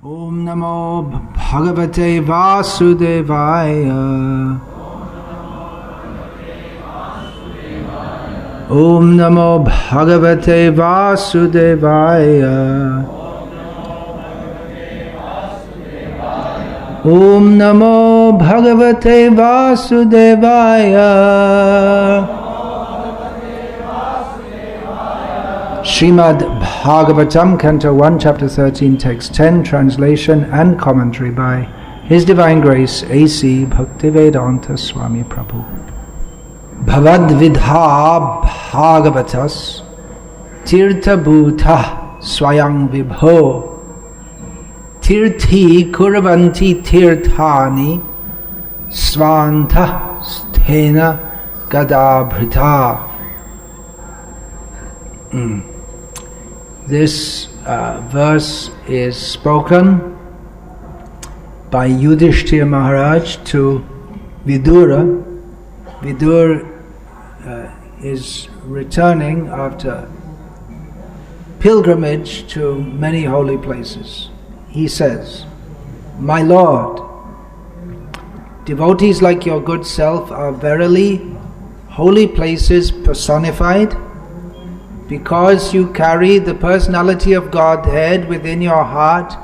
Om Namo Bhagavate Vasudevaya. Om Namo Bhagavate Vasudevaya. Om Namo Bhagavate Vasudevaya. Srimad Bhagavatam, Canto 1, Chapter 13, Text 10, Translation and Commentary by His Divine Grace A.C. Bhaktivedanta Swami Prabhu. Bhavad Vidha Bhagavatas Tirtha Bhuta Swayang Vibho Tirthi Kuravanti Tirthani Svanta Sthena Gadabhrita. This verse is spoken by Yudhishthira Maharaj to Vidura. Vidura is returning after pilgrimage to many holy places. He says, "My Lord, devotees like your good self are verily holy places personified. Because you carry the personality of Godhead within your heart,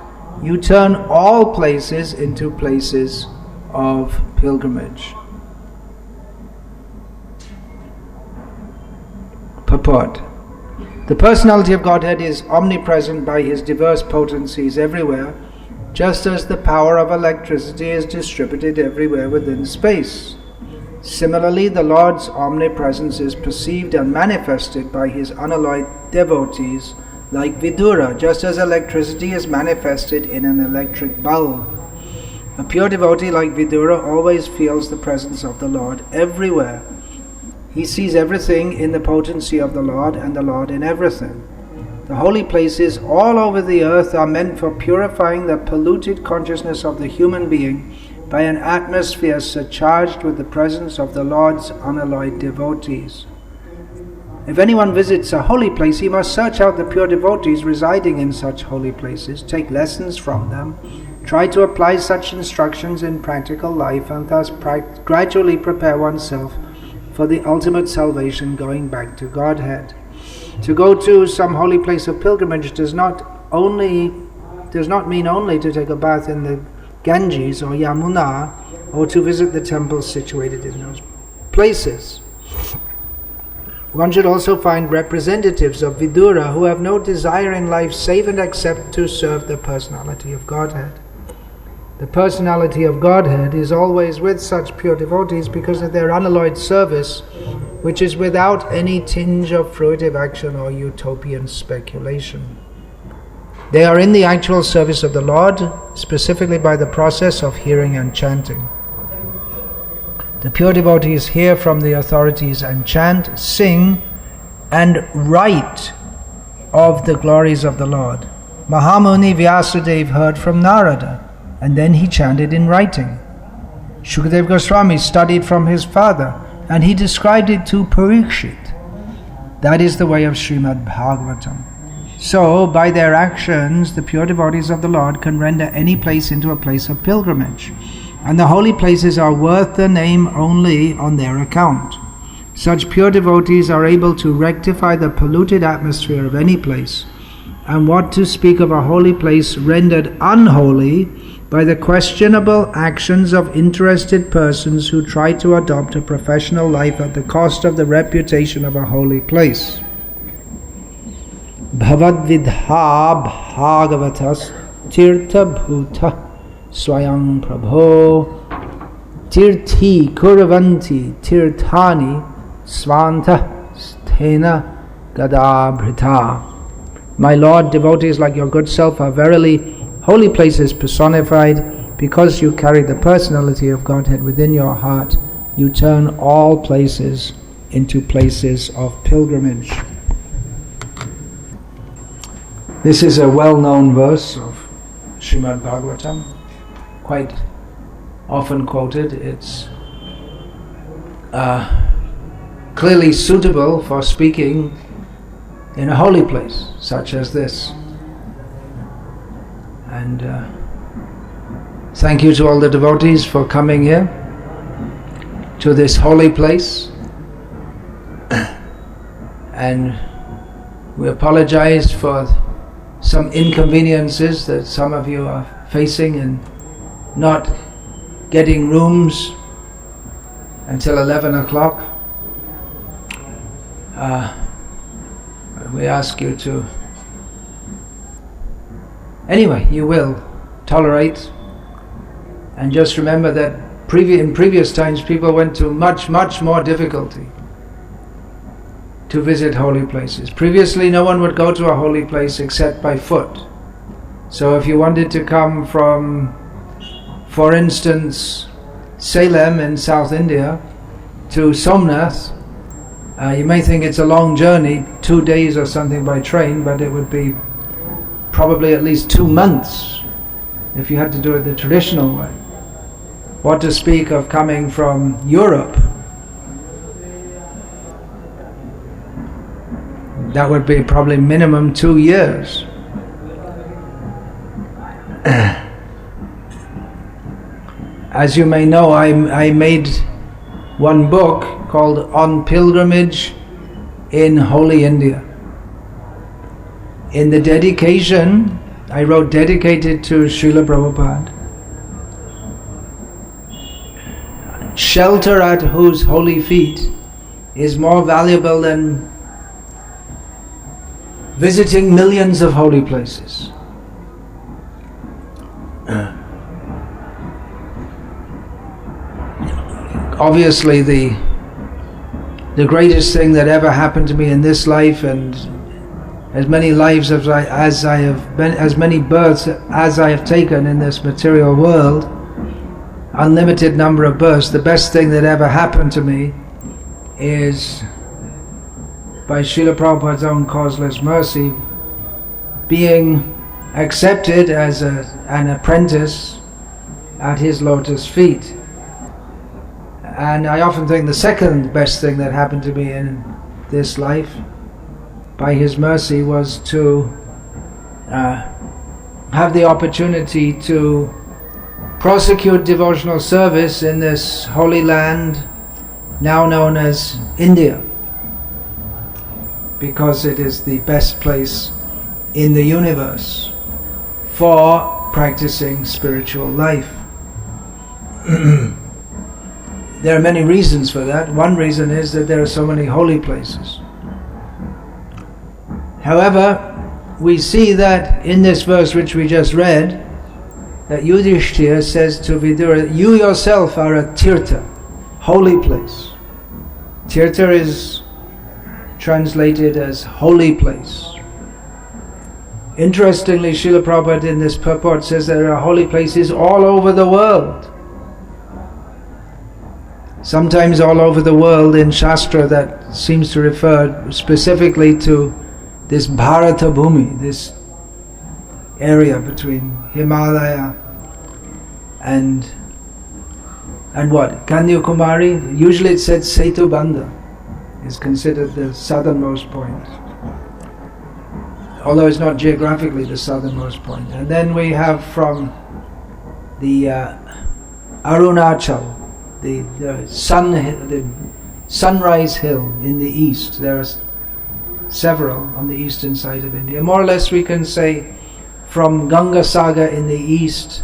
you turn all places into places of pilgrimage." Purport. The personality of Godhead is omnipresent by His diverse potencies everywhere, just as the power of electricity is distributed everywhere within space. Similarly, the Lord's omnipresence is perceived and manifested by His unalloyed devotees like Vidura, just as electricity is manifested in an electric bulb. A pure devotee like Vidura always feels the presence of the Lord everywhere. He sees everything in the potency of the Lord and the Lord in everything. The holy places all over the earth are meant for purifying the polluted consciousness of the human being by an atmosphere surcharged with the presence of the Lord's unalloyed devotees. If anyone visits a holy place, he must search out the pure devotees residing in such holy places, take lessons from them, try to apply such instructions in practical life, and thus gradually prepare oneself for the ultimate salvation, going back to Godhead. To go to some holy place of pilgrimage does not mean only to take a bath in the Ganges or Yamuna, or to visit the temples situated in those places. One should also find representatives of Vidura who have no desire in life save and except to serve the personality of Godhead. The personality of Godhead is always with such pure devotees because of their unalloyed service, which is without any tinge of fruitive action or utopian speculation. They are in the actual service of the Lord, specifically by the process of hearing and chanting. The pure devotees hear from the authorities and chant, sing, and write of the glories of the Lord. Mahamuni Vyasadeva heard from Narada, and then he chanted in writing. Shukadeva Goswami studied from his father, and he described it to Parikshit. That is the way of Srimad Bhagavatam. So, by their actions, the pure devotees of the Lord can render any place into a place of pilgrimage, and the holy places are worth the name only on their account. Such pure devotees are able to rectify the polluted atmosphere of any place, and what to speak of a holy place rendered unholy by the questionable actions of interested persons who try to adopt a professional life at the cost of the reputation of a holy place. Bhavad Vidha Bhagavatas Tirtha Bhuta Swayang Prabho Tirthi Kuravanti Tirthani Svanta Sthena Gadabhrita. My Lord, devotees like your good self are verily holy places personified. Because you carry the personality of Godhead within your heart, you turn all places into places of pilgrimage. This is a well-known verse of Srimad Bhagavatam, quite often quoted. It's clearly suitable for speaking in a holy place such as this. And thank you to all the devotees for coming here to this holy place. And we apologize for some inconveniences that some of you are facing in not getting rooms until 11 o'clock. We ask you to, anyway, you will tolerate, and just remember that in previous times people went to much more difficulty to visit holy places. Previously no one would go to a holy place except by foot. So if you wanted to come from, for instance, Salem in South India to Somnath, you may think it's a long journey, 2 days or something by train, but it would be probably at least 2 months if you had to do it the traditional way. What to speak of coming from Europe? That would be probably minimum 2 years. As you may know, I made one book called On Pilgrimage in Holy India. In the dedication, I wrote dedicated to Srila Prabhupada. Shelter at whose holy feet is more valuable than visiting millions of holy places. Obviously the greatest thing that ever happened to me in this life, and as many lives as I have been, as many births as I have taken in this material world, unlimited number of births, the best thing that ever happened to me is, by Srila Prabhupada's own causeless mercy, being accepted as an apprentice at his lotus feet. And I often think the second best thing that happened to me in this life, by his mercy, was to have the opportunity to prosecute devotional service in this holy land now known as India, because it is the best place in the universe for practicing spiritual life. There are many reasons for that. One reason is that there are so many holy places. However, we see that in this verse which we just read, that Yudhishthira says to Vidura, you yourself are a tirtha, holy place. Tirtha is translated as holy place. Interestingly, Srila Prabhupada in this purport says there are holy places all over the world. Sometimes all over the world in Shastra that seems to refer specifically to this Bharata Bhumi, this area between Himalaya and what? Kanyakumari. Usually it said Setubandha is considered the southernmost point, although it's not geographically the southernmost point. And then we have from the Arunachal, the Sunrise Hill in the east. There are several on the eastern side of India. More or less we can say from Ganga Sagar in the east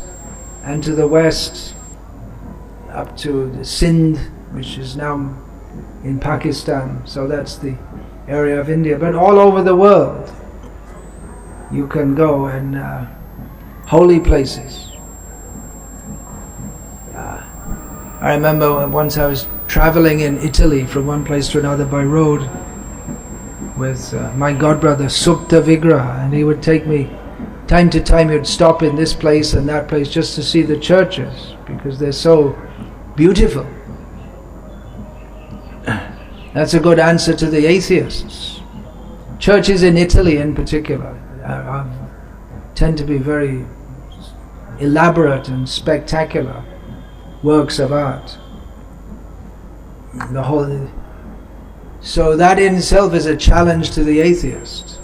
and to the west up to the Sindh, which is now in Pakistan. So that's the area of India. But all over the world you can go, and holy places. I remember once I was traveling in Italy from one place to another by road with my godbrother Supta Vigraha, and he would take me, time to time he would stop in this place and that place just to see the churches, because they're so beautiful. That's a good answer to the atheists. Churches in Italy in particular tend to be very elaborate and spectacular works of art. So that in itself is a challenge to the atheist.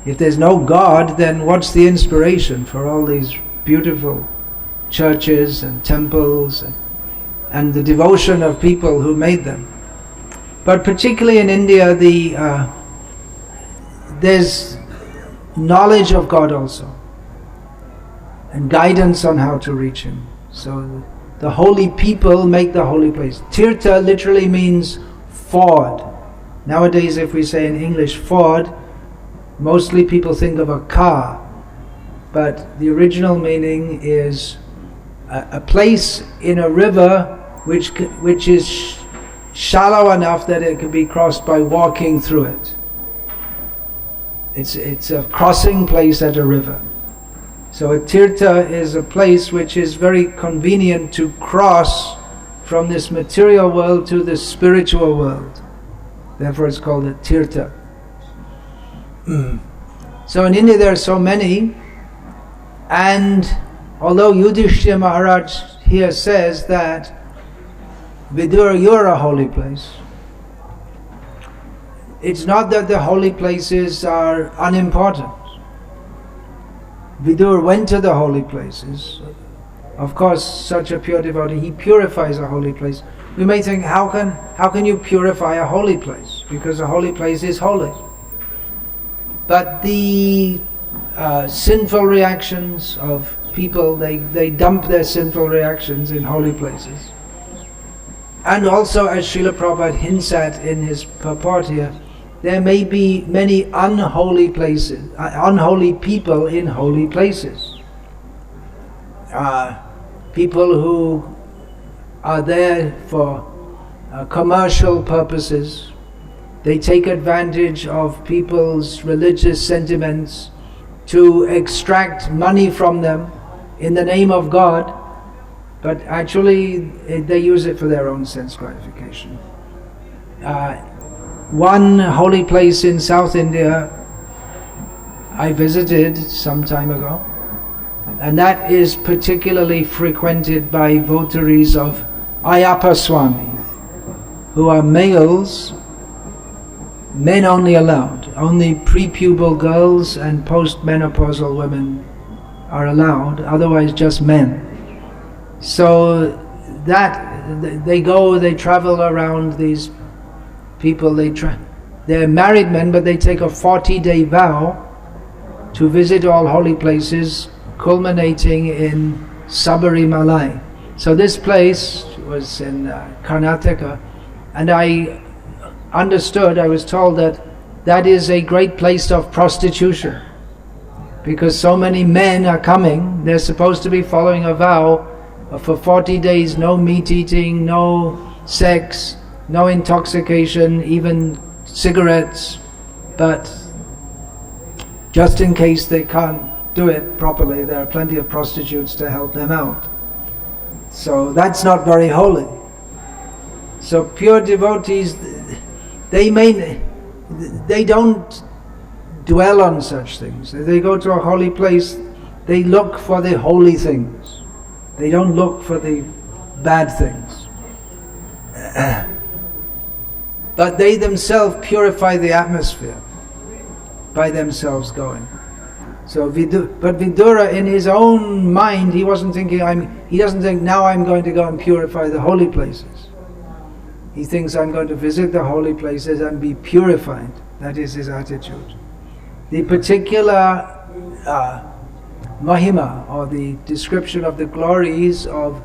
If there's no God, then what's the inspiration for all these beautiful churches and temples and the devotion of people who made them? But particularly in India, there's knowledge of God also, and guidance on how to reach Him. So the holy people make the holy place. Tirtha literally means ford. Nowadays, if we say in English ford, mostly people think of a car, but the original meaning is a place in a river which is shallow enough that it can be crossed by walking through it. It's a crossing place at a river. So a tirtha is a place which is very convenient to cross from this material world to the spiritual world. Therefore it's called a tirtha. So in India there are so many, and although Yudhishthira Maharaj here says that Vidura, you're a holy place, it's not that the holy places are unimportant. Vidur went to the holy places. Of course, such a pure devotee, he purifies a holy place. We may think, how can you purify a holy place? Because a holy place is holy. But the sinful reactions of people, they dump their sinful reactions in holy places. And also, as Srila Prabhupada hints at in his purport here, there may be many unholy places, unholy people in holy places. People who are there for commercial purposes. They take advantage of people's religious sentiments to extract money from them in the name of God, but actually they use it for their own sense gratification. One holy place in South India I visited some time ago, and that is particularly frequented by votaries of Ayappa Swami, who are males, men only allowed. Only prepubal girls and postmenopausal women are allowed, otherwise just men. So that they travel around these people, they're married men, but they take a 40-day vow to visit all holy places, culminating in Sabarimalai. So this place was in Karnataka, and I was told that is a great place of prostitution, because so many men are coming. They're supposed to be following a vow for 40 days, no meat eating, no sex, no intoxication, even cigarettes, but just in case they can't do it properly, there are plenty of prostitutes to help them out. So that's not very holy. So pure devotees, they don't dwell on such things. If they go to a holy place, they look for the holy things. They don't look for the bad things. But they themselves purify the atmosphere by themselves going. So but Vidura, in his own mind, he doesn't think now I'm going to go and purify the holy places. He thinks I'm going to visit the holy places and be purified. That is his attitude. The particular Mahima, or the description of the glories or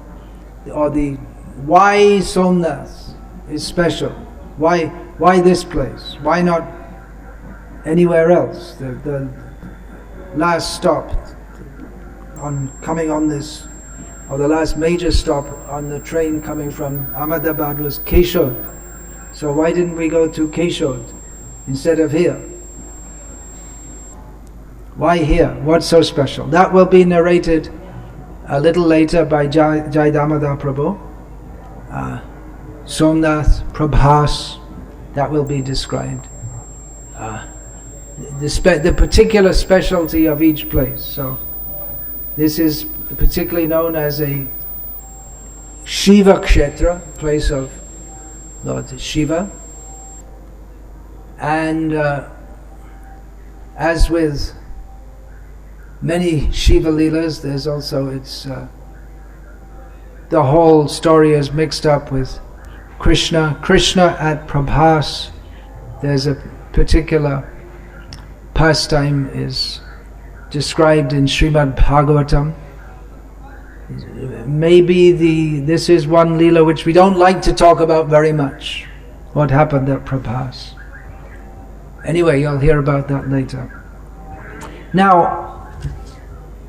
why Somnath is special. Why this place? Why not anywhere else? The last stop coming on this, or the last major stop on the train coming from Ahmedabad was Keshod. So why didn't we go to Keshod instead of here? Why here? What's so special? That will be narrated a little later by Jai Damodar Prabhu. Somnath, Prabhas, that will be described. The particular specialty of each place. So this is particularly known as a Shiva Kshetra, place of Lord Shiva. And as with many Shiva Leelas, there's also the whole story is mixed up with Krishna. Krishna at Prabhas, there's a particular pastime is described in Srimad Bhagavatam. Maybe this is one Leela which we don't like to talk about very much, what happened at Prabhas. Anyway, you'll hear about that later. Now,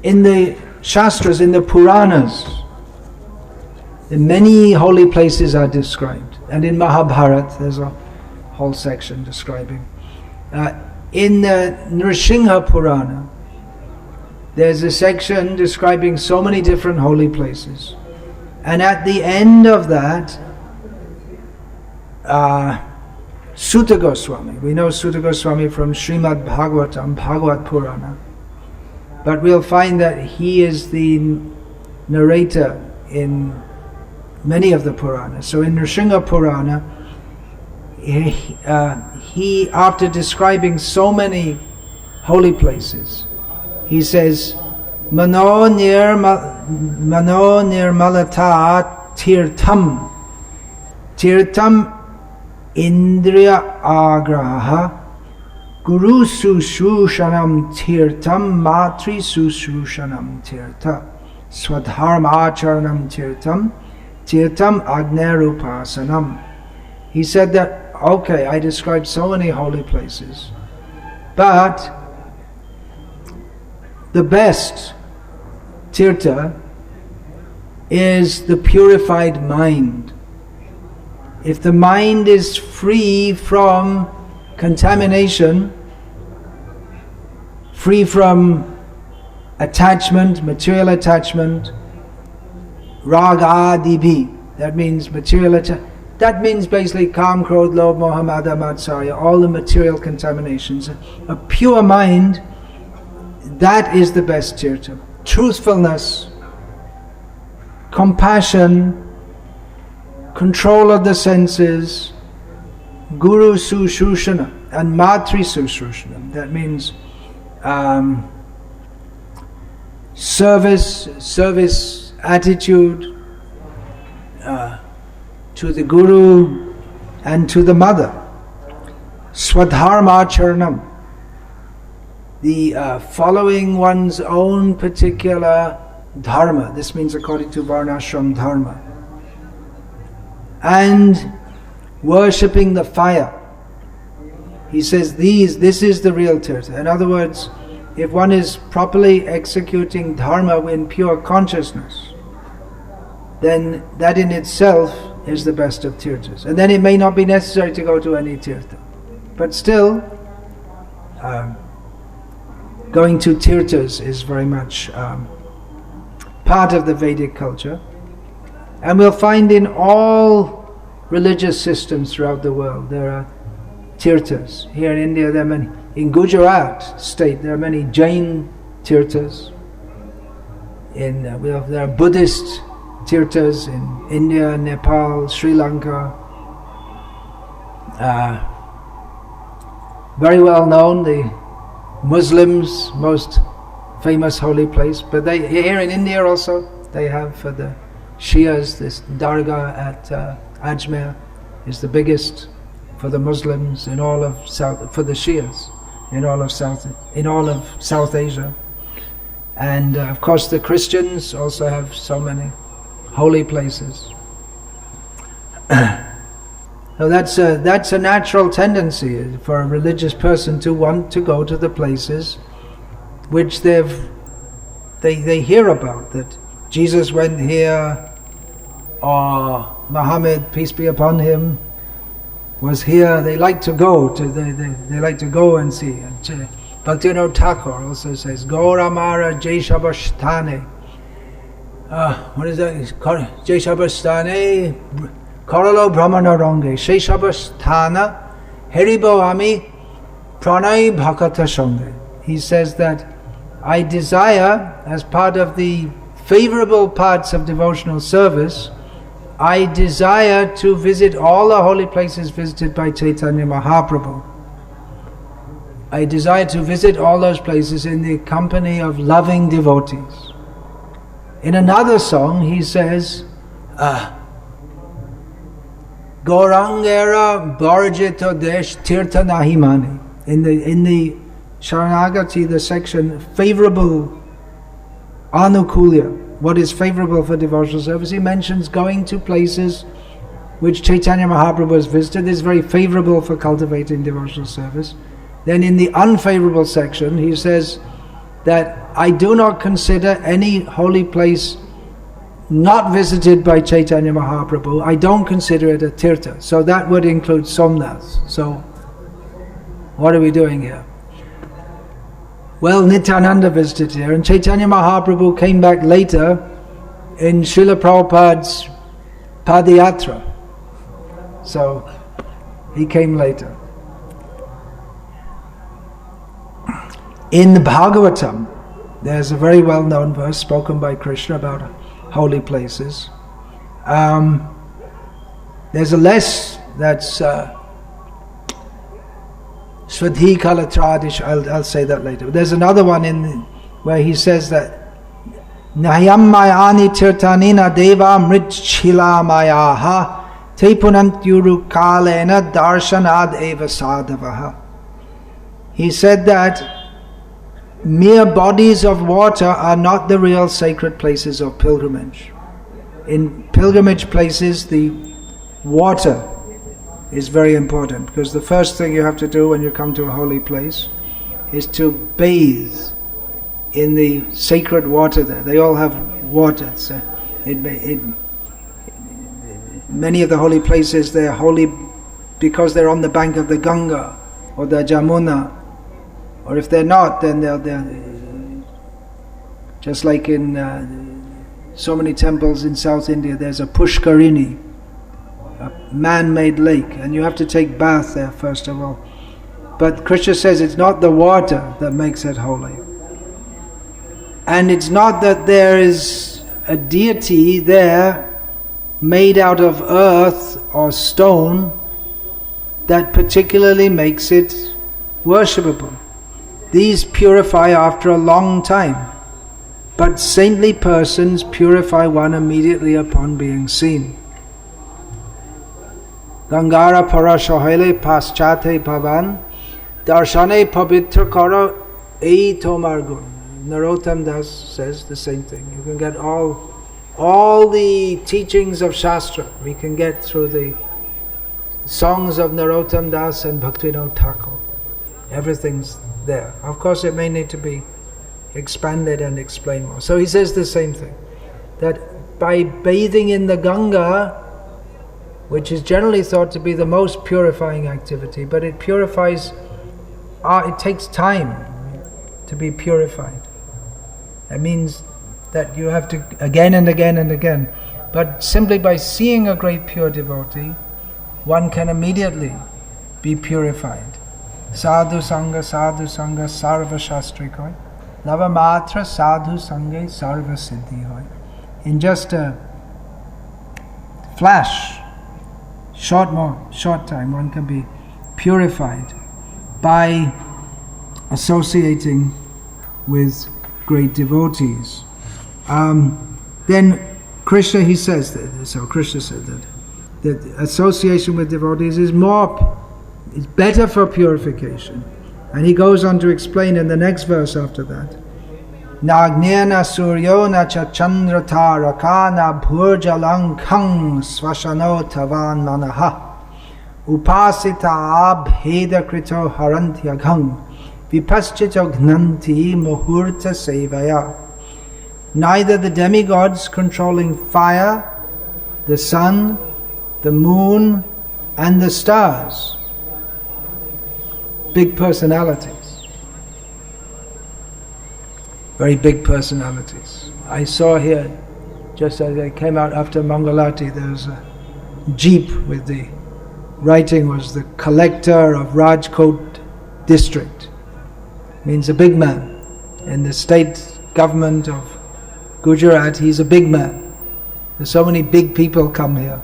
in the Shastras, in the Puranas, many holy places are described. And in Mahabharata, there's a whole section describing. In the Nrsimha Purana, there's a section describing so many different holy places. And at the end of that, Sutta Goswami, we know Sutta Goswami from Srimad Bhagavatam, Bhagavat Purana, but we'll find that he is the narrator in many of the Puranas. So in Nrsimha Purana, he after describing so many holy places, he says, Mano nirmalata tirtham. Tirtham indriya agraha. Guru sushushanam tirtham matri sushushanam tirtha. Swadharma acharanam tirtham. Tirtham agnerupasanam. He said that, okay, I described so many holy places, but the best tirtha is the purified mind. If the mind is free from contamination, free from attachment, material attachment, raga dibi, that means material attachment. That means basically Kam, Krodh, Lobh, Moha, Mada, Matsarya, all the material contaminations. A pure mind, that is the best tirtha. Truthfulness, compassion, control of the senses, Guru Sushushana and Matri Sushushana. That means service attitude to the Guru and to the mother. Swadharma charanam, the following one's own particular dharma. This means according to Varnashram dharma. And worshipping the fire. He says this is the real tirtha. In other words, if one is properly executing dharma in pure consciousness, then that in itself is the best of tirthas. And then it may not be necessary to go to any tirtha. But still, going to tirthas is very much part of the Vedic culture. And we'll find in all religious systems throughout the world there are tirthas. Here in India there are many. In Gujarat state there are many Jain tirthas. There are Buddhist tirthas in India, Nepal, Sri Lanka. Very well known, the Muslims' most famous holy place. But here in India also, they have for the Shias, this Dargah at Ajmer is the biggest for the Muslims in all of for the Shias in all of South Asia. And of course the Christians also have so many holy places. So that's a natural tendency for a religious person to want to go to the places which they hear about, that Jesus went here, or Muhammad, peace be upon him, was here. They like to go and see. Bhaktivinoda Thakur also says, Gauramara Jaishabasthane. What is that? Jaishabasthane Karalo Brahmana Range. Shaishabasthana Heribo Ami Pranay Bhakata Sange. He says that I desire, as part of the favorable parts of devotional service, I desire to visit all the holy places visited by Chaitanya Mahaprabhu. I desire to visit all those places in the company of loving devotees. In another song he says, Gaurangera Bharjito Desh Tirtha Nahimani. In the Sharanagati, the section favorable Anukulya, what is favorable for devotional service, he mentions going to places which Chaitanya Mahaprabhu has visited is very favorable for cultivating devotional service. Then in the unfavorable section he says that I do not consider any holy place not visited by Chaitanya Mahaprabhu, I don't consider it a tirtha. So that would include Somnath. So what are we doing here? Well, Nityananda visited here, and Chaitanya Mahaprabhu came back later in Srila Prabhupada's Padayatra. So he came later. In the Bhagavatam, there's a very well-known verse spoken by Krishna about holy places. There's a less that's Swadhi Kalatradish, I'll say that later. But there's another one where he says that Nahyam Mayani Tirtanina Deva Mritchila Mayaha Te Punantyuru Kalena Darshanad Eva Sadhavaha. He said that mere bodies of water are not the real sacred places of pilgrimage. In pilgrimage places, the water is very important, because the first thing you have to do when you come to a holy place is to bathe in the sacred water there. They all have water. So many of the holy places, they're holy because they're on the bank of the Ganga or the Jamuna, or if they're not, then they're just like in so many temples in South India, there's a Pushkarini, a man-made lake, and you have to take bath there first of all. But Krishna says it's not the water that makes it holy. And it's not that there is a deity there made out of earth or stone that particularly makes it worshipable. These purify after a long time, but saintly persons purify one immediately upon being seen. Gangara parashohele paschate pavan darshane pavitra kara ei tomar gun. Narottam Das says the same thing. You can get all the teachings of Shastra we can get through the songs of Narottam Das and Bhaktivinoda Thakur. Everything's there. Of course it may need to be expanded and explained more. So he says the same thing, that by bathing in the Ganga, which is generally thought to be the most purifying activity, but it purifies, it takes time to be purified. That means that you have to again and again and again. But simply by seeing a great pure devotee, one can immediately be purified. Sadhu Sangha Sarva Shastri Koi Lava Matra Sadhu Sangha Sarva Siddhi Hoi. In just a flash, short time, one can be purified by associating with great devotees. Then Krishna, he says that, so Krishna said that association with devotees is better for purification. And he goes on to explain in the next verse after that. Nagnena suryo na cha chandra taraka na bhurjalang khang swashano tavan manaha upasita abheda krito harantyaghang vipaschito gnanti muhurta sevaya. Neither the demigods controlling fire, the sun, the moon, and the stars, big personalities, very big personalities. I saw here, just as I came out after Mangalati, there was a jeep with the writing was the collector of Rajkot district. Means a big man. In the state government of Gujarat, he's a big man. There's so many big people come here.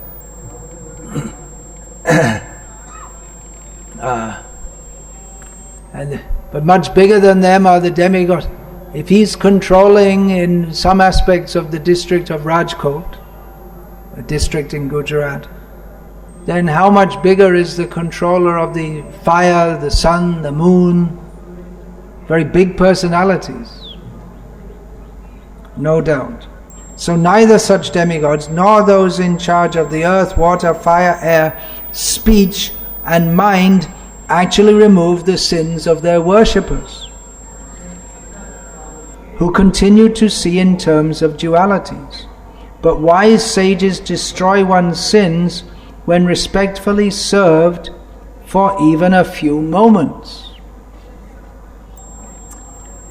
And But much bigger than them are the demigods. If he's controlling in some aspects of the district of Rajkot, a district in Gujarat, then how much bigger is the controller of the fire, the sun, the moon? Very big personalities, no doubt. So neither such demigods, nor those in charge of the earth, water, fire, air, speech and mind actually remove the sins of their worshippers, who continue to see in terms of dualities. But wise sages destroy one's sins when respectfully served for even a few moments.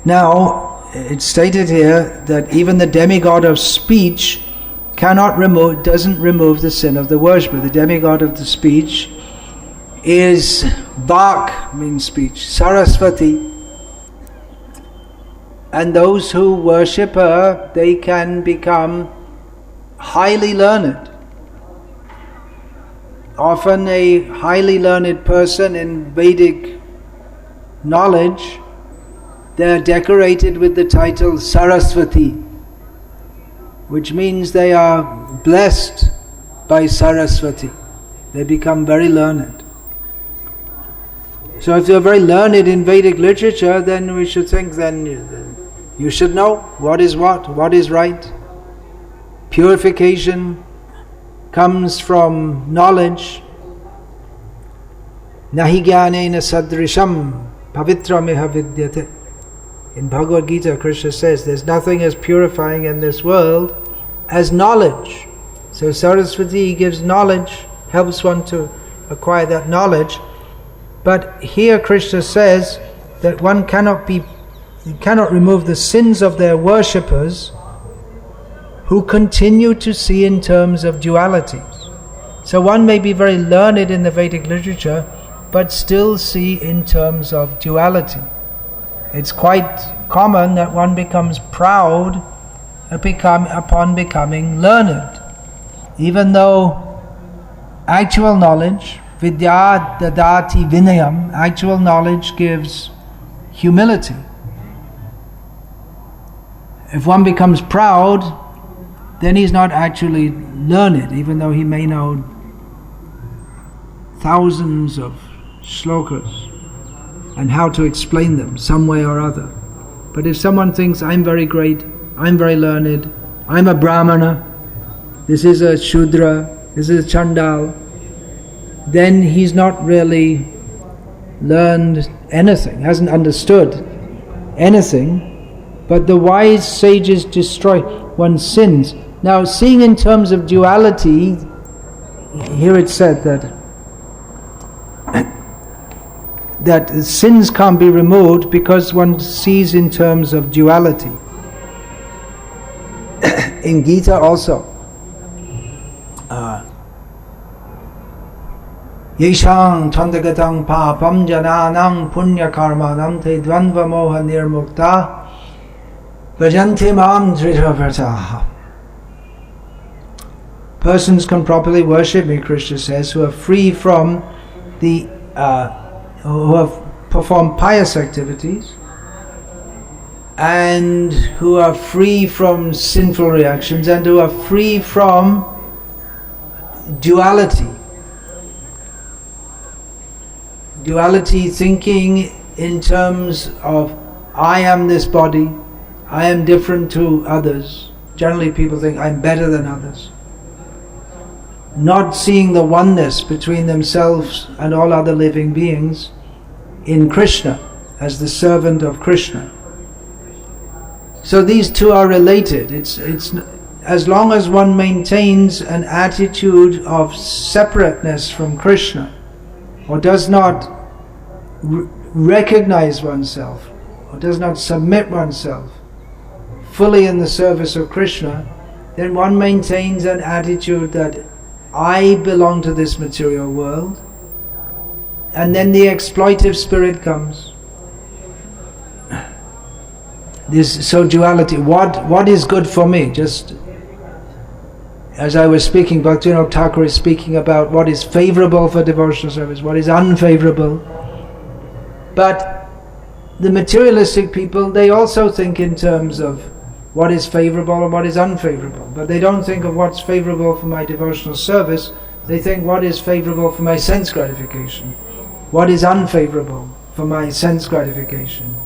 Now, it's stated here that even the demigod of speech doesn't remove the sin of the worshipper. The demigod of the speech is Vak, means speech, Saraswati. And those who worship her, they can become highly learned. Often a highly learned person in Vedic knowledge, they are decorated with the title Saraswati, which means they are blessed by Saraswati. They become very learned. So if you're very learned in Vedic literature, then we should think then you should know what is right. Purification comes from knowledge. Nahi jnanena sadrisham pavitram vidyate. In Bhagavad Gita, Krishna says there's nothing as purifying in this world as knowledge. So Saraswati gives knowledge, helps one to acquire that knowledge. But here Krishna says that one cannot remove the sins of their worshippers who continue to see in terms of dualities. So one may be very learned in the Vedic literature, but still see in terms of duality. It's quite common that one becomes proud upon becoming learned, even though actual knowledge, vidya dadati vinayam, actual knowledge gives humility. If one becomes proud, then he's not actually learned, even though he may know thousands of shlokas and how to explain them some way or other. But if someone thinks, I'm very great, I'm very learned, I'm a brahmana, this is a shudra, this is a chandal, then he's not really learned anything, hasn't understood anything. But the wise sages destroy one's sins. Now, seeing in terms of duality, here it's said that sins can't be removed because one sees in terms of duality. In Gita also, Yeshang tandagatang papam jananang punya karmanam te dvandva moha nirmukta vajanti mam dhridavrataha. Persons can properly worship me, Krishna says, who are free from who have performed pious activities and who are free from sinful reactions and who are free from duality. Duality, thinking in terms of I am this body, I am different to others. Generally people think I'm better than others. Not seeing the oneness between themselves and all other living beings in Krishna as the servant of Krishna. So these two are related. It's as long as one maintains an attitude of separateness from Krishna, or does not recognize oneself, or does not submit oneself fully in the service of Krishna, then one maintains an attitude that I belong to this material world, and then the exploitive spirit comes. So duality, what is good for me? Just as I was speaking, Bhaktivinoda Thakur is speaking about what is favorable for devotional service, what is unfavorable. But the materialistic people, they also think in terms of what is favorable and what is unfavorable, but they don't think of what's favorable for my devotional service. They think what is favorable for my sense gratification, what is unfavorable for my sense gratification.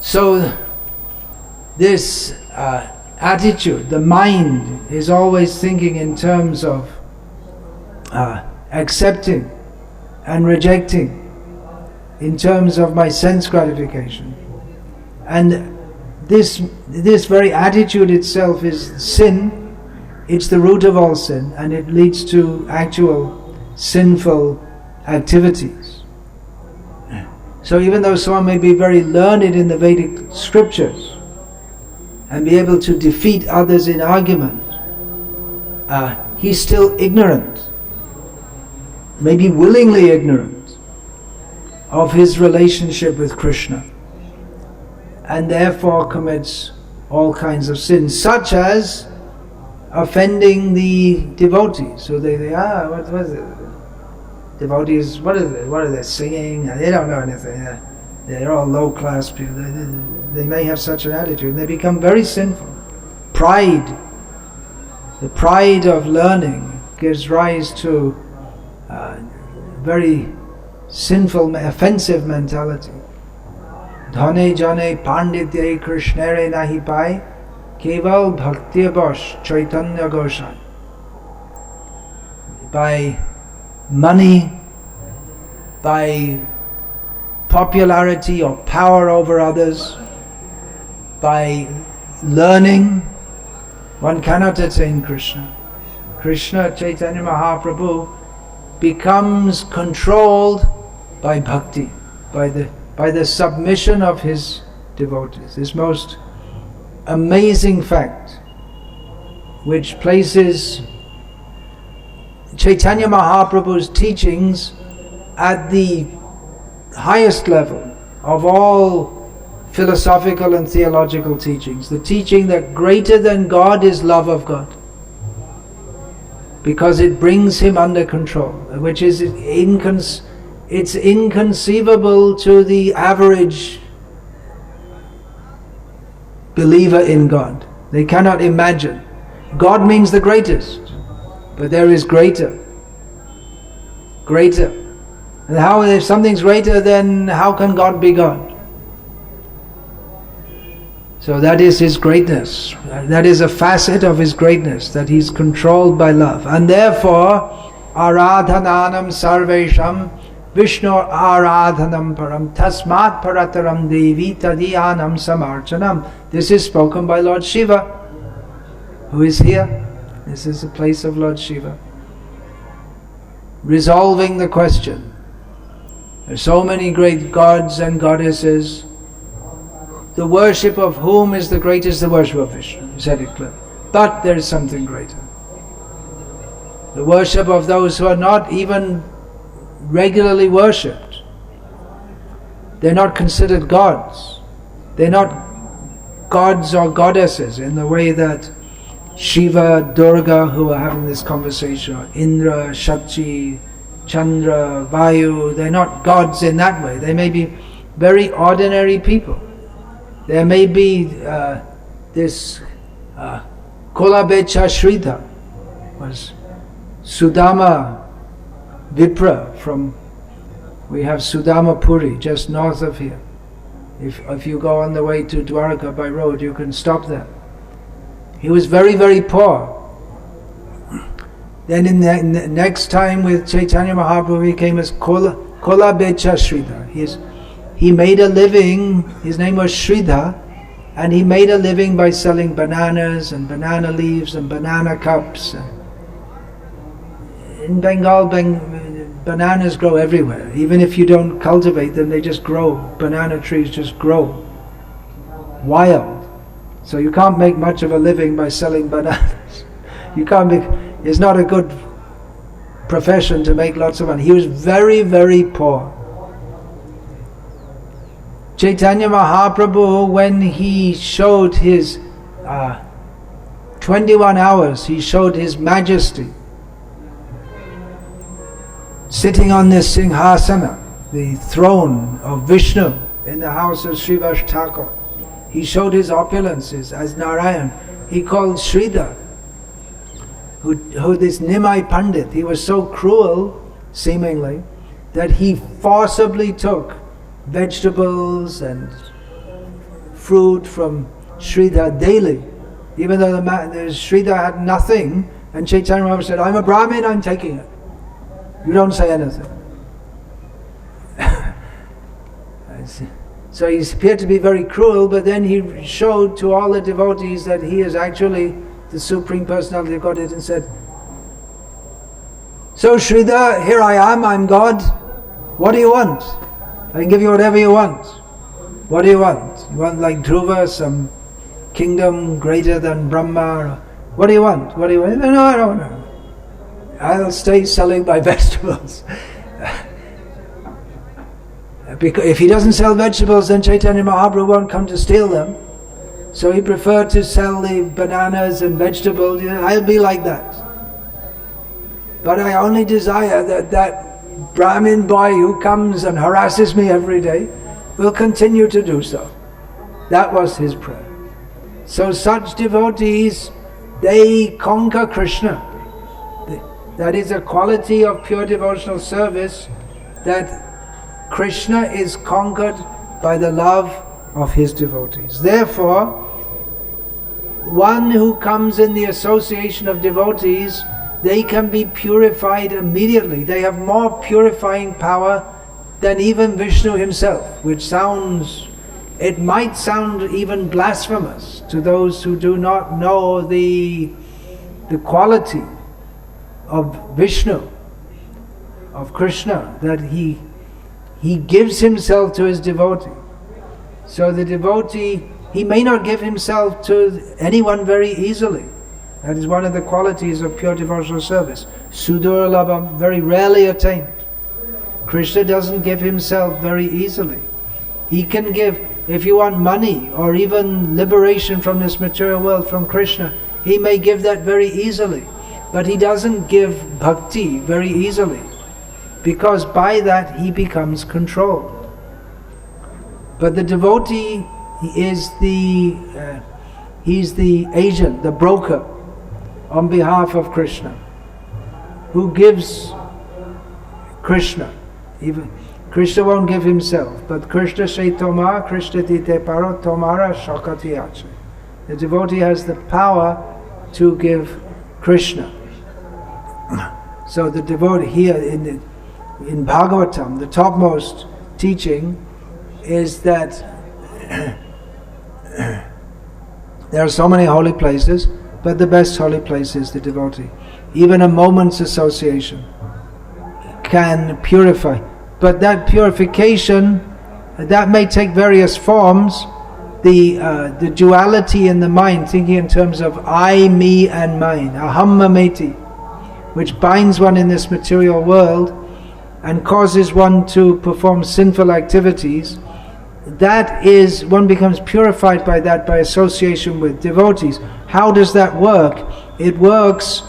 So this attitude, the mind is always thinking in terms of accepting and rejecting in terms of my sense gratification. And this very attitude itself is sin. It's the root of all sin, and it leads to actual sinful activities. So even though someone may be very learned in the Vedic scriptures and be able to defeat others in argument, he's still ignorant, maybe willingly ignorant, of his relationship with Krishna, and therefore commits all kinds of sins, such as offending the devotees. So what is it? Devotees, what is it? What are they singing? They don't know anything. They're all low-class people. They may have such an attitude. They become very sinful. Pride, the pride of learning, gives rise to very sinful, offensive mentality. Dhane jane panditye krishnere nahi pai, keval bhakti bosh chaitanya gosai. By money, by popularity or power over others, by learning, one cannot attain Krishna. Krishna, Chaitanya Mahaprabhu, becomes controlled by bhakti, by the submission of his devotees. This most amazing fact, which places Chaitanya Mahaprabhu's teachings at the highest level of all philosophical and theological teachings. The teaching that greater than God is love of God, because it brings him under control, which is it's inconceivable to the average believer in God. They cannot imagine. God means the greatest, but there is greater. Greater. And how, if something's greater, then how can God be God? So that is his greatness. That is a facet of his greatness, that he's controlled by love. And therefore, aradhananam sarvesham Vishnu aradhanam param tasmat parataram devi tadiyanam samarchanam. This is spoken by Lord Shiva, who is here. This is the place of Lord Shiva, resolving the question. There are so many great gods and goddesses. The worship of whom is the greatest? The worship of Vishnu. He said it clearly. But there is something greater. The worship of those who are not even regularly worshipped. They're not considered gods. They're not gods or goddesses in the way that Shiva, Durga, who are having this conversation, or Indra, Shakti, Chandra, Vayu, they're not gods in that way. They may be very ordinary people. There may be this Kolabecha Shrita, was Sudama Vipra from, we have Sudama Puri just north of here. If you go on the way to Dwarka by road, you can stop there. He was very, very poor. Then in the next time with Chaitanya Mahaprabhu, he came as Kolabecha Shrita. He made a living, his name was Sridhar, and he made a living by selling bananas and banana leaves and banana cups. In Bengal, bananas grow everywhere. Even if you don't cultivate them, they just grow. Banana trees just grow wild. So you can't make much of a living by selling bananas. It's not a good profession to make lots of money. He was very, very poor. Chaitanya Mahaprabhu, when he showed his 21 hours, he showed his majesty, sitting on this Singhasana, the throne of Vishnu in the house of Srivas Thakur. He showed his opulences as Narayan. He called Sridhar, who this Nimai Pandit, he was so cruel, seemingly, that he forcibly took vegetables and fruit from Sridhar daily, even though the Sridhar had nothing, and Chaitanya Mahaprabhu said, I'm a Brahmin, I'm taking it. You don't say anything. So he appeared to be very cruel, but then he showed to all the devotees that he is actually the Supreme Personality of Godhead, and said, so Sridhar, here I am, I'm God. What do you want? I can give you whatever you want. What do you want? You want like Dhruva, some kingdom greater than Brahma? What do you want? What do you want? No, I don't know. I'll stay selling my vegetables. Because if he doesn't sell vegetables, then Chaitanya Mahaprabhu won't come to steal them. So he preferred to sell the bananas and vegetables. I'll be like that. But I only desire that Brahmin boy who comes and harasses me every day will continue to do so. That was his prayer. So such devotees, they conquer Krishna. That is a quality of pure devotional service, that Krishna is conquered by the love of his devotees. Therefore, one who comes in the association of devotees, they can be purified immediately. They have more purifying power than even Vishnu himself, which it might sound even blasphemous to those who do not know the quality of Vishnu, of Krishna, that he gives himself to his devotee. So the devotee, he may not give himself to anyone very easily. That is one of the qualities of pure devotional service. Sudurlabham, very rarely attained. Krishna doesn't give himself very easily. He can give, if you want money or even liberation from this material world from Krishna, he may give that very easily. But he doesn't give bhakti very easily, because by that he becomes controlled. But the devotee is he's the agent, the broker on behalf of Krishna, who gives Krishna. Even Krishna won't give himself, but Krishna say Toma, Krishna dite paro, Tomara shakati ache. The devotee has the power to give Krishna. So the devotee here in Bhagavatam, the topmost teaching is that there are so many holy places, but the best holy place is the devotee. Even a moment's association can purify. But that purification, that may take various forms. The duality in the mind, thinking in terms of I, me and mine, aham mameti, which binds one in this material world and causes one to perform sinful activities, that is, one becomes purified by that by association with devotees. How does that work? It works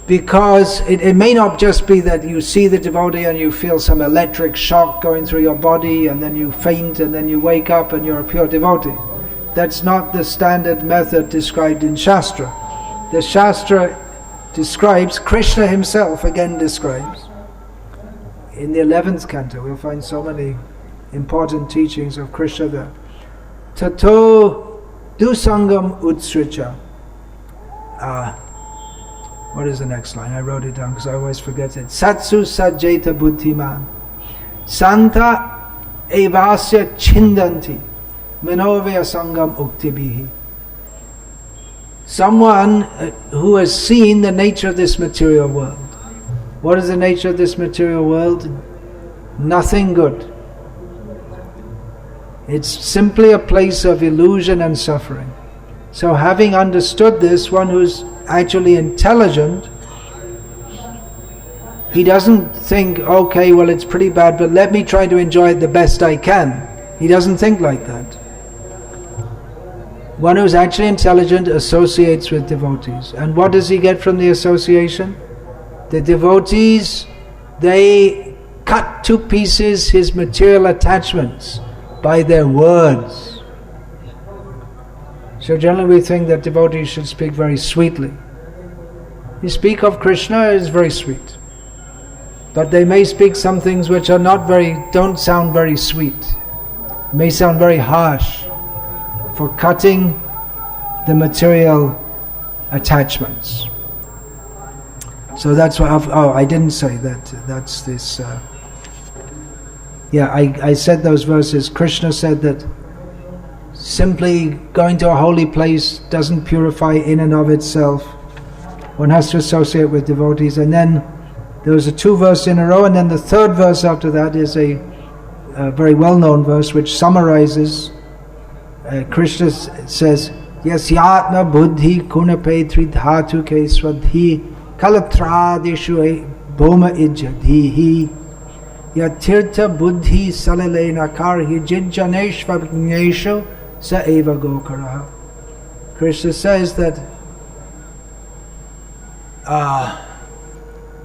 because it may not just be that you see the devotee and you feel some electric shock going through your body and then you faint and then you wake up and you're a pure devotee. That's not the standard method described in Shastra. The Shastra describes, Krishna himself again describes, in the 11th canto, we'll find so many important teachings of Krishna there. Tato dusangam utsricha. What is the next line? I wrote it down because I always forget it. Satsu sajjeta buddhiman. Santa evasya chindanti. Manovaya sangam uktibihi. Someone who has seen the nature of this material world. What is the nature of this material world? Nothing good. It's simply a place of illusion and suffering. So having understood this, one who's actually intelligent, he doesn't think, okay, well it's pretty bad, but let me try to enjoy it the best I can. He doesn't think like that. One who's actually intelligent associates with devotees. And what does he get from the association? The devotees, they cut to pieces his material attachments by their words. So generally we think that devotees should speak very sweetly. You speak of Krishna is very sweet, but they may speak some things which are don't sound very sweet, may sound very harsh for cutting the material attachments. So that's why, I didn't say that, that's this, I said those verses. Krishna said that simply going to a holy place doesn't purify in and of itself. One has to associate with devotees. And then there was a 2 verse in a row, and then the 3rd verse after that is a very well-known verse which summarizes. Krishna says, Yasyatma buddhi kunape tridhatu ke swadhi kalatradishu bhoma ijjadhihi yatirtha buddhi salalena karhi jijjaneshvagneshu sa eva gokaraha. Krishna says that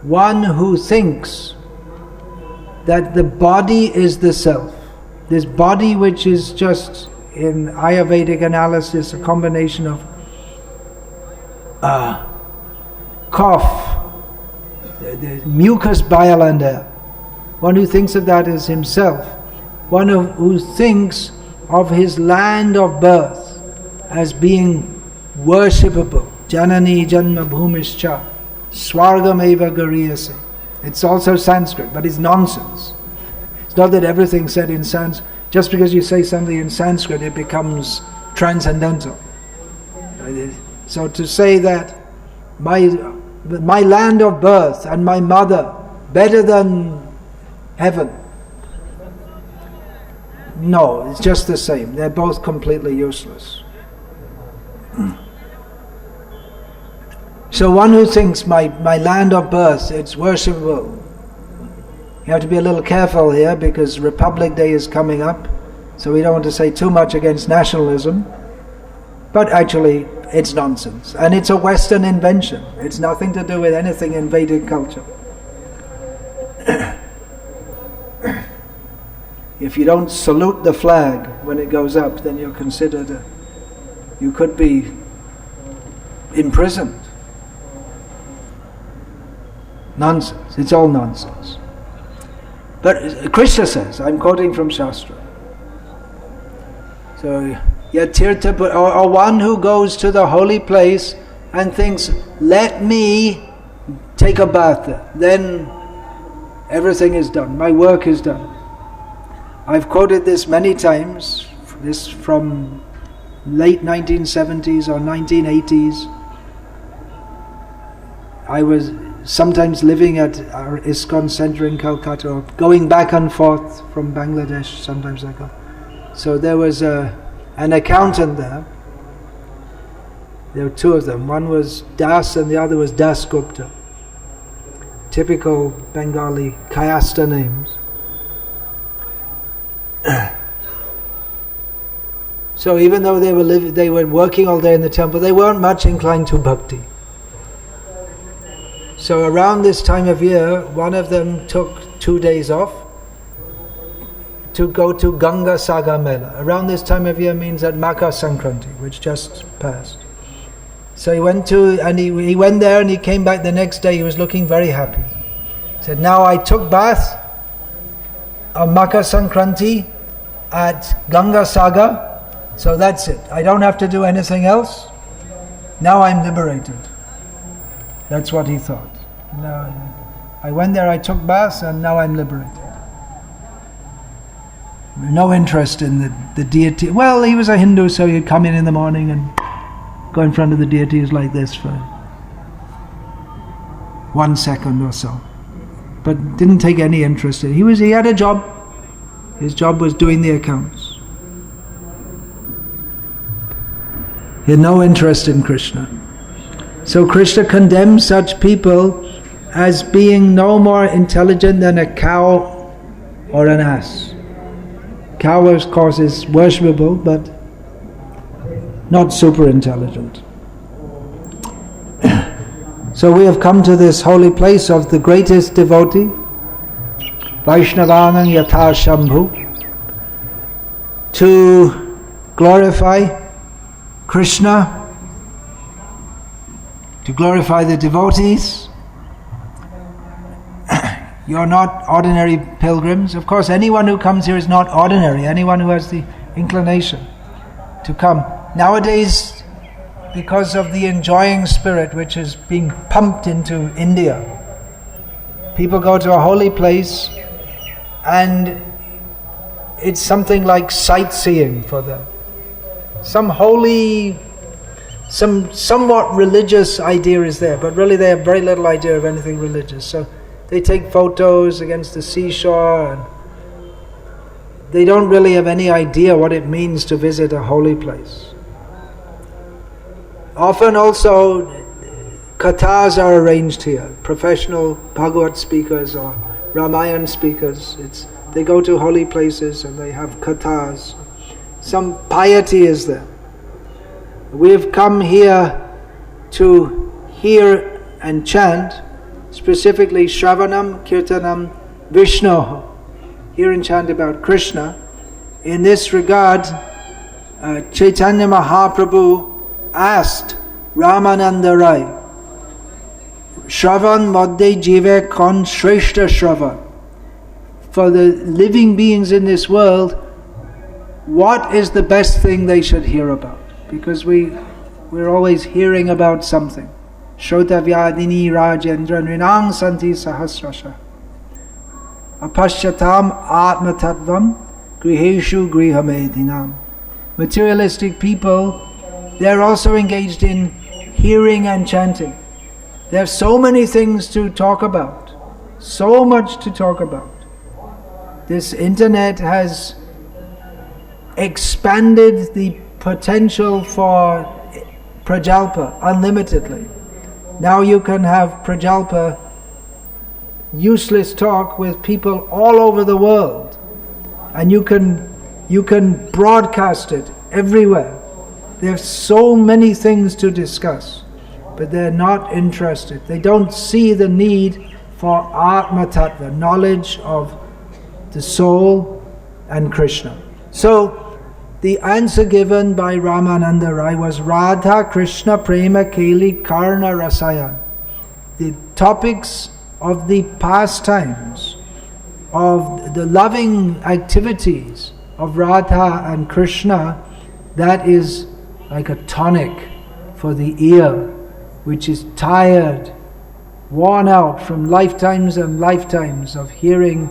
one who thinks that the body is the self, this body which is just, in Ayurvedic analysis, a combination of cough, the mucus, bile and air. One who thinks of that as himself, one who thinks of his land of birth as being worshipable. Janani janma bhumischa swargam eva gariyase. It's also Sanskrit, but it's nonsense. It's not that everything said in Sanskrit, just because you say something in Sanskrit it becomes transcendental. So to say that my land of birth and my mother better than heaven, no, it's just the same. They're both completely useless. So one who thinks my land of birth, it's worshipable. You have to be a little careful here because Republic Day is coming up, so we don't want to say too much against nationalism. But actually, it's nonsense. And it's a Western invention. It's nothing to do with anything in Vedic culture. If you don't salute the flag when it goes up, then you're considered, you could be imprisoned. Nonsense. It's all nonsense. But Krishna says, I'm quoting from Shastra. So, Yatirtha, or one who goes to the holy place and thinks, let me take a bath there. Then everything is done. My work is done. I've quoted this many times, this from late 1970s or 1980s. I was sometimes living at our ISKCON center in Calcutta, or going back and forth from Bangladesh, sometimes I go. So there was an accountant there. There were 2 of them. One was Das and the other was Das Gupta. Typical Bengali Kayasta names. So even though they were working all day in the temple, they weren't much inclined to bhakti. So around this time of year, one of them took 2 days off to go to Ganga Sagar Mela. Around this time of year means at Makar Sankranti, which just passed. So he went there and he came back the next day. He was looking very happy. He said, now I took bath on Makar Sankranti at Ganga Sagar, so that's it. I don't have to do anything else. Now I'm liberated. That's what he thought. Now, I went there, I took baths, and now I'm liberated. No interest in the deity. Well, he was a Hindu, so he'd come in the morning and go in front of the deities like this for 1 second or so. But didn't take any interest in it. He had a job. His job was doing the accounts. He had no interest in Krishna. So Krishna condemns such people as being no more intelligent than a cow or an ass. Cow, of course, is worshipable, but not super intelligent. So we have come to this holy place of the greatest devotee, Vaishnavanam Yatha Shambhu, to glorify Krishna, to glorify the devotees. You're not ordinary pilgrims. Of course, anyone who comes here is not ordinary, anyone who has the inclination to come. Nowadays, because of the enjoying spirit which is being pumped into India, people go to a holy place and it's something like sightseeing for them. Some holy, somewhat religious idea is there, but really they have very little idea of anything religious. So they take photos against the seashore and they don't really have any idea what it means to visit a holy place. Often also kathas are arranged here. Professional Bhagavat speakers or Ramayana speakers, they go to holy places and they have kathas. Some piety is there. We've come here to hear and chant, specifically Shravanam, Kirtanam, Vishnu, hear and chant about Krishna. In this regard, Chaitanya Mahaprabhu asked Ramananda Rai, Shravan Madhye Jive Kon Shreshta Shravan. For the living beings in this world, what is the best thing they should hear about? Because we're always hearing about something. Shrotavyadini Rajendra Nrinang Santi Sahasrasha Apashyatam Atma Tattvam Griheshu Grihamedinam. Materialistic people, they're also engaged in hearing and chanting. There are so many things to talk about, so much to talk about. This internet has expanded the potential for prajalpa unlimitedly. Now you can have prajalpa, useless talk with people all over the world, and you can broadcast it everywhere. There's so many things to discuss, but they're not interested. They don't see the need for Atma Tattva, knowledge of the soul and Krishna. So the answer given by Ramananda Rai was Radha Krishna Prema Keli Karna Rasayan. The topics of the pastimes, of the loving activities of Radha and Krishna, that is like a tonic for the ear, which is tired, worn out from lifetimes and lifetimes of hearing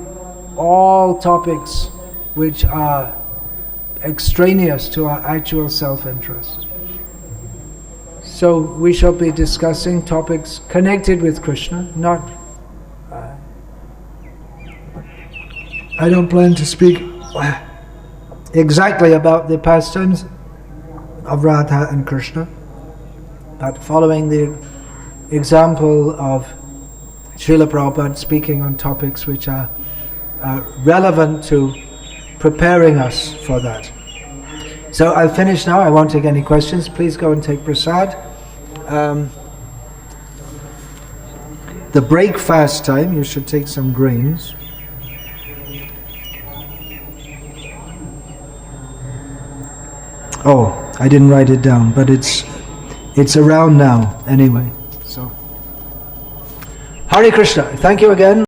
all topics which are extraneous to our actual self-interest. So we shall be discussing topics connected with Krishna, not... I don't plan to speak exactly about the pastimes of Radha and Krishna, but following the example of Srila Prabhupada speaking on topics which are relevant to preparing us for that. So I'll finish now. I won't take any questions. Please go and take prasad. The breakfast time, you should take some grains. Oh, I didn't write it down, but it's around now anyway. So, Hare Krishna. Thank you again.